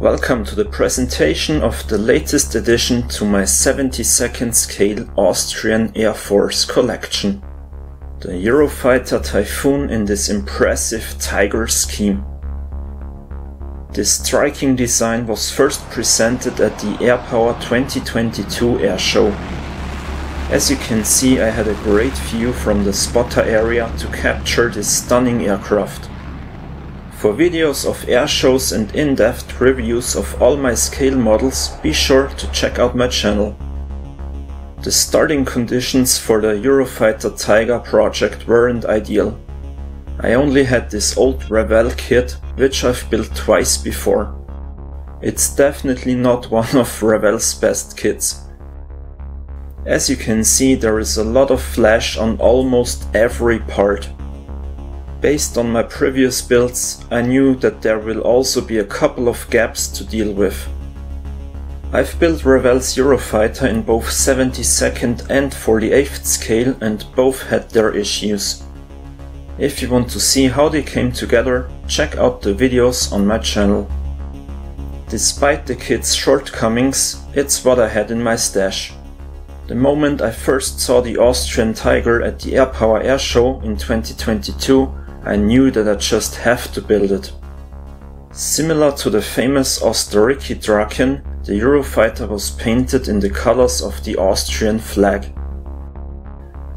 Welcome to the presentation of the latest addition to my 72nd scale Austrian Air Force collection, the Eurofighter Typhoon in this impressive Tiger scheme. This striking design was first presented at the Air Power 2022 air show. As you can see, I had a great view from the spotter area to capture this stunning aircraft. For videos of air shows and in-depth reviews of all my scale models, be sure to check out my channel. The starting conditions for the Eurofighter Tiger project weren't ideal. I only had this old Revell kit, which I've built twice before. It's definitely not one of Revell's best kits. As you can see, there is a lot of flash on almost every part. Based on my previous builds, I knew that there will also be a couple of gaps to deal with. I've built Revell's Eurofighter in both 72nd and 48th scale, and both had their issues. If you want to see how they came together, check out the videos on my channel. Despite the kit's shortcomings, it's what I had in my stash. The moment I first saw the Austrian Tiger at the Air Power air show in 2022, I knew that I just have to build it. Similar to the famous Austrian Draken, the Eurofighter was painted in the colors of the Austrian flag.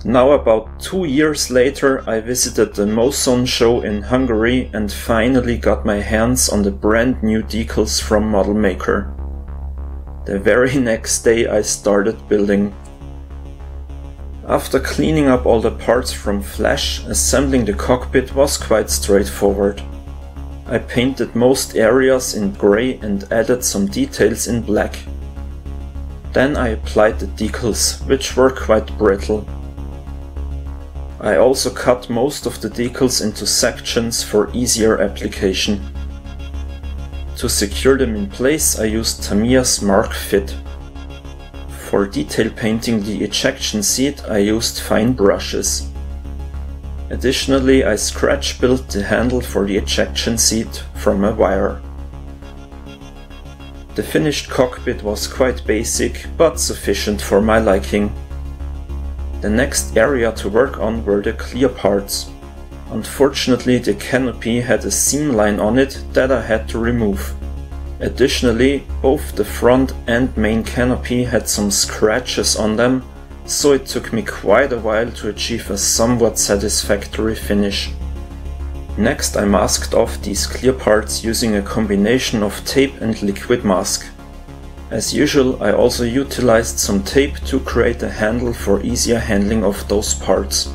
Now about 2 years later, I visited the Moson show in Hungary and finally got my hands on the brand new decals from Model Maker. The very next day I started building. After cleaning up all the parts from flash, assembling the cockpit was quite straightforward. I painted most areas in grey and added some details in black. Then I applied the decals, which were quite brittle. I also cut most of the decals into sections for easier application. To secure them in place, I used Tamiya's Mark Fit. For detail painting the ejection seat, I used fine brushes. Additionally, I scratch built the handle for the ejection seat from a wire. The finished cockpit was quite basic, but sufficient for my liking. The next area to work on were the clear parts. Unfortunately, the canopy had a seam line on it that I had to remove. Additionally, both the front and main canopy had some scratches on them, so it took me quite a while to achieve a somewhat satisfactory finish. Next, I masked off these clear parts using a combination of tape and liquid mask. As usual, I also utilized some tape to create a handle for easier handling of those parts.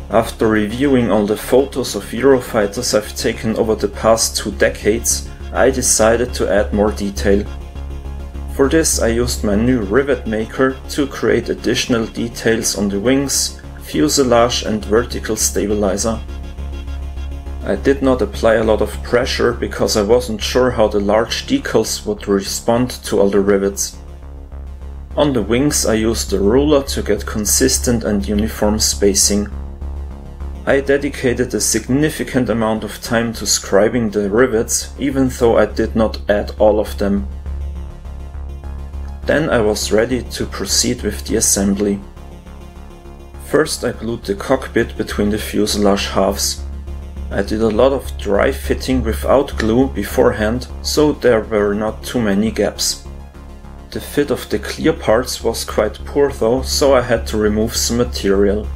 After reviewing all the photos of Eurofighters I've taken over the past 2 decades, I decided to add more detail. For this I used my new rivet maker to create additional details on the wings, fuselage and vertical stabilizer. I did not apply a lot of pressure because I wasn't sure how the large decals would respond to all the rivets. On the wings I used a ruler to get consistent and uniform spacing. I dedicated a significant amount of time to scribing the rivets, even though I did not add all of them. Then I was ready to proceed with the assembly. First I glued the cockpit between the fuselage halves. I did a lot of dry fitting without glue beforehand, so there were not too many gaps. The fit of the clear parts was quite poor though, so I had to remove some material.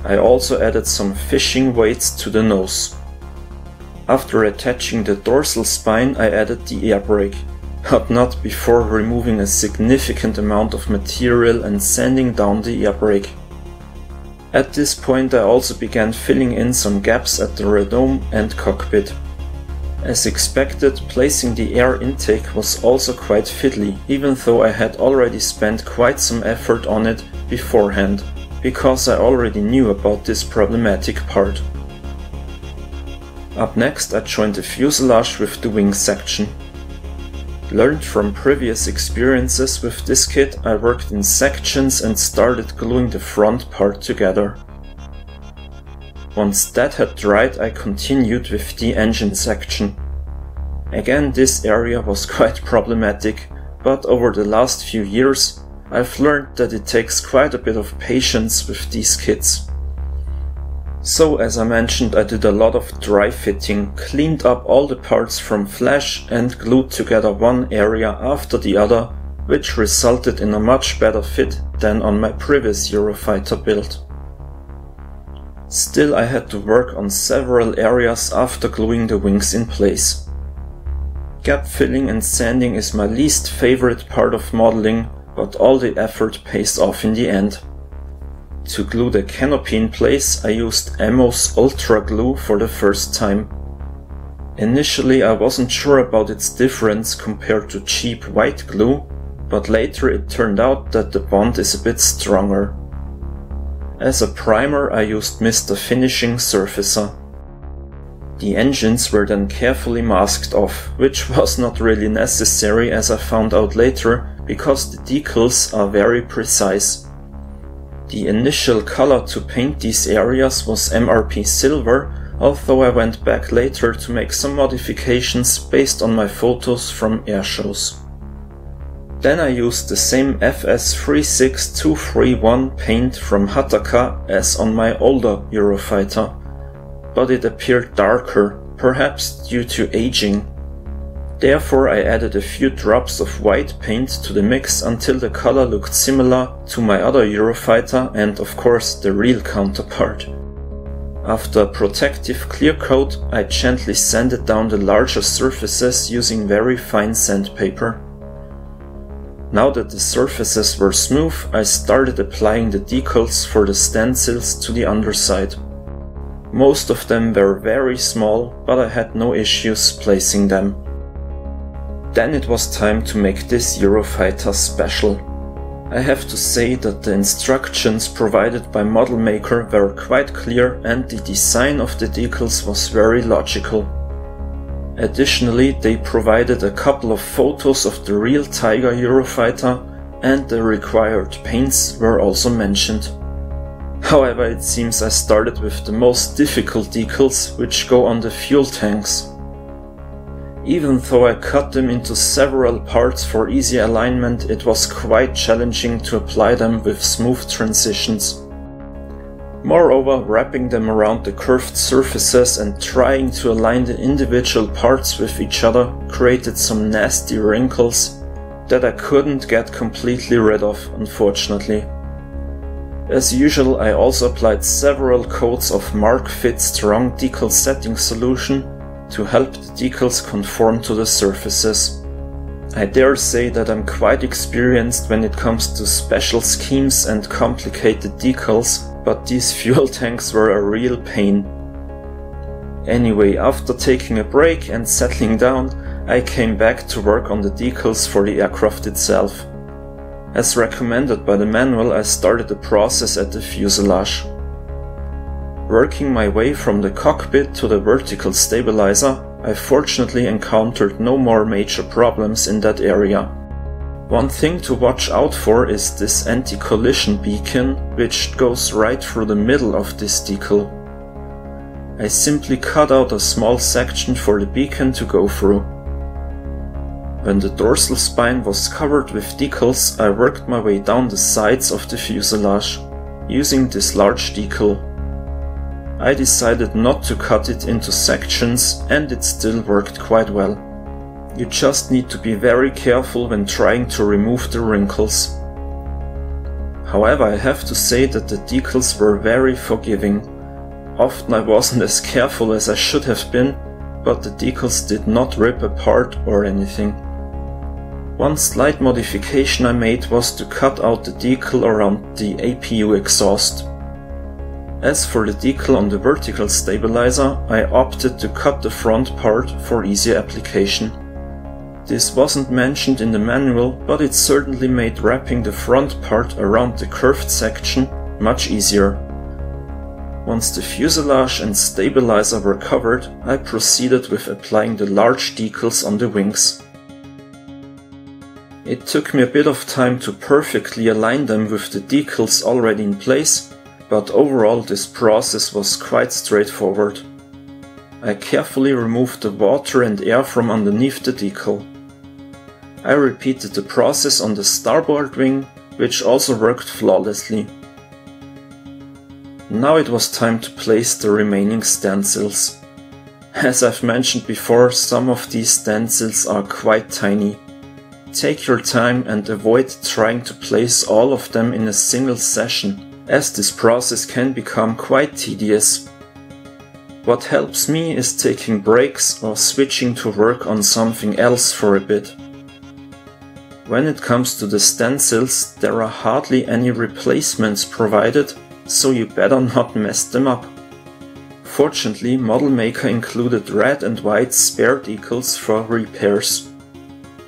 I also added some fishing weights to the nose. After attaching the dorsal spine, I added the air brake, but not before removing a significant amount of material and sanding down the air brake. At this point I also began filling in some gaps at the radome and cockpit. As expected, placing the air intake was also quite fiddly, even though I had already spent quite some effort on it beforehand, because I already knew about this problematic part. Up next I joined the fuselage with the wing section. Learned from previous experiences with this kit, I worked in sections and started gluing the front part together. Once that had dried, I continued with the engine section. Again, this area was quite problematic, but over the last few years I've learned that it takes quite a bit of patience with these kits. So as I mentioned, I did a lot of dry fitting, cleaned up all the parts from flash and glued together one area after the other, which resulted in a much better fit than on my previous Eurofighter build. Still, I had to work on several areas after gluing the wings in place. Gap filling and sanding is my least favorite part of modeling, but all the effort pays off in the end. To glue the canopy in place, I used Ammo's Ultra Glue for the first time. Initially I wasn't sure about its difference compared to cheap white glue, but later it turned out that the bond is a bit stronger. As a primer I used Mr. Finishing Surfacer. The engines were then carefully masked off, which was not really necessary as I found out later, because the decals are very precise. The initial color to paint these areas was MRP Silver, although I went back later to make some modifications based on my photos from airshows. Then I used the same FS36231 paint from Hataka as on my older Eurofighter, but it appeared darker, perhaps due to aging. Therefore I added a few drops of white paint to the mix until the color looked similar to my other Eurofighter and of course the real counterpart. After a protective clear coat, I gently sanded down the larger surfaces using very fine sandpaper. Now that the surfaces were smooth, I started applying the decals for the stencils to the underside. Most of them were very small, but I had no issues placing them. Then it was time to make this Eurofighter special. I have to say that the instructions provided by Model Maker were quite clear and the design of the decals was very logical. Additionally, they provided a couple of photos of the real Tiger Eurofighter and the required paints were also mentioned. However, it seems I started with the most difficult decals, which go on the fuel tanks. Even though I cut them into several parts for easy alignment, it was quite challenging to apply them with smooth transitions. Moreover, wrapping them around the curved surfaces and trying to align the individual parts with each other created some nasty wrinkles that I couldn't get completely rid of, unfortunately. As usual, I also applied several coats of Mark Fit Strong Decal Setting Solution to help the decals conform to the surfaces. I dare say that I'm quite experienced when it comes to special schemes and complicated decals, but these fuel tanks were a real pain. Anyway, after taking a break and settling down, I came back to work on the decals for the aircraft itself. As recommended by the manual, I started the process at the fuselage. Working my way from the cockpit to the vertical stabilizer, I fortunately encountered no more major problems in that area. One thing to watch out for is this anti-collision beacon, which goes right through the middle of this decal. I simply cut out a small section for the beacon to go through. When the dorsal spine was covered with decals, I worked my way down the sides of the fuselage, using this large decal. I decided not to cut it into sections and it still worked quite well. You just need to be very careful when trying to remove the wrinkles. However, I have to say that the decals were very forgiving. Often I wasn't as careful as I should have been, but the decals did not rip apart or anything. One slight modification I made was to cut out the decal around the APU exhaust. As for the decal on the vertical stabilizer, I opted to cut the front part for easier application. This wasn't mentioned in the manual, but it certainly made wrapping the front part around the curved section much easier. Once the fuselage and stabilizer were covered, I proceeded with applying the large decals on the wings. It took me a bit of time to perfectly align them with the decals already in place, but overall this process was quite straightforward. I carefully removed the water and air from underneath the decal. I repeated the process on the starboard wing, which also worked flawlessly. Now it was time to place the remaining stencils. As I've mentioned before, some of these stencils are quite tiny. Take your time and avoid trying to place all of them in a single session, as this process can become quite tedious. What helps me is taking breaks or switching to work on something else for a bit. When it comes to the stencils, there are hardly any replacements provided, so you better not mess them up. Fortunately, Model Maker included red and white spare decals for repairs.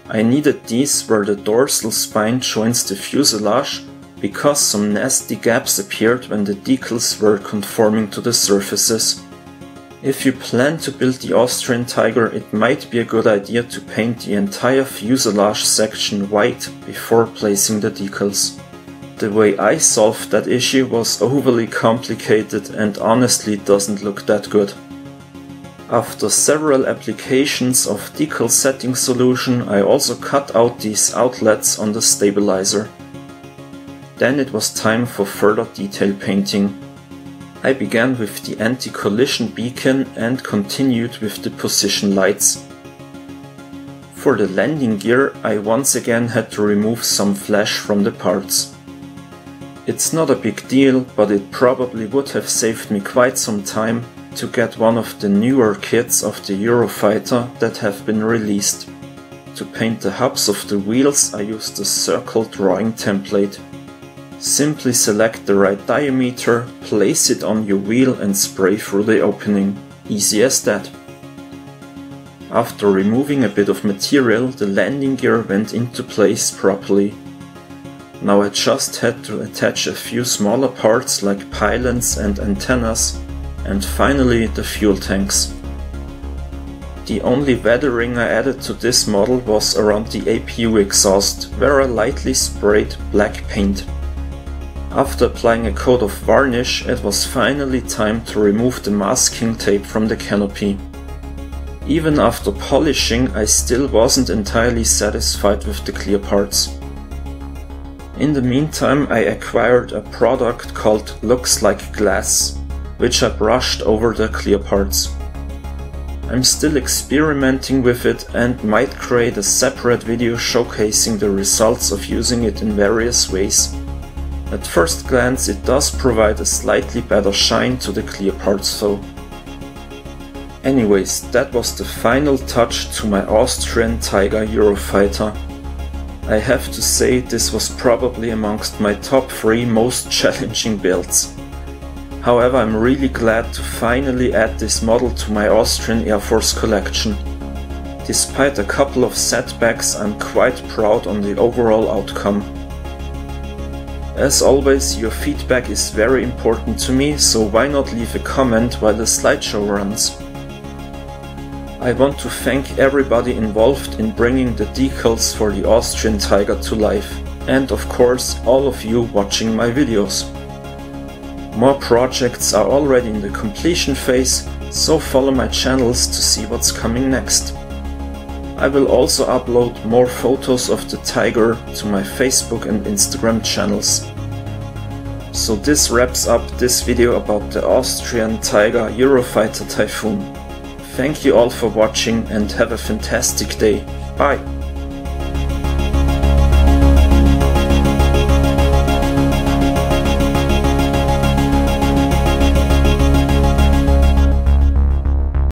I needed these where the dorsal spine joins the fuselage, because some nasty gaps appeared when the decals were conforming to the surfaces. If you plan to build the Austrian Tiger, it might be a good idea to paint the entire fuselage section white before placing the decals. The way I solved that issue was overly complicated and honestly doesn't look that good. After several applications of decal setting solution, I also cut out these outlets on the stabilizer. Then it was time for further detail painting. I began with the anti-collision beacon and continued with the position lights. For the landing gear, I once again had to remove some flash from the parts. It's not a big deal, but it probably would have saved me quite some time to get one of the newer kits of the Eurofighter that have been released. To paint the hubs of the wheels, I used a circle drawing template. Simply select the right diameter, place it on your wheel and spray through the opening. Easy as that. After removing a bit of material, the landing gear went into place properly. Now I just had to attach a few smaller parts like pylons and antennas, and finally the fuel tanks. The only weathering I added to this model was around the APU exhaust, where I lightly sprayed black paint. After applying a coat of varnish, it was finally time to remove the masking tape from the canopy. Even after polishing, I still wasn't entirely satisfied with the clear parts. In the meantime, I acquired a product called Looks Like Glass, which I brushed over the clear parts. I'm still experimenting with it and might create a separate video showcasing the results of using it in various ways. At first glance, it does provide a slightly better shine to the clear parts though. Anyways, that was the final touch to my Austrian Tiger Eurofighter. I have to say this was probably amongst my top 3 most challenging builds. However, I'm really glad to finally add this model to my Austrian Air Force collection. Despite a couple of setbacks, I'm quite proud on the overall outcome. As always, your feedback is very important to me, so why not leave a comment while the slideshow runs? I want to thank everybody involved in bringing the decals for the Austrian Tiger to life, and of course all of you watching my videos. More projects are already in the completion phase, so follow my channels to see what's coming next. I will also upload more photos of the Tiger to my Facebook and Instagram channels. So this wraps up this video about the Austrian Tiger Eurofighter Typhoon. Thank you all for watching and have a fantastic day. Bye!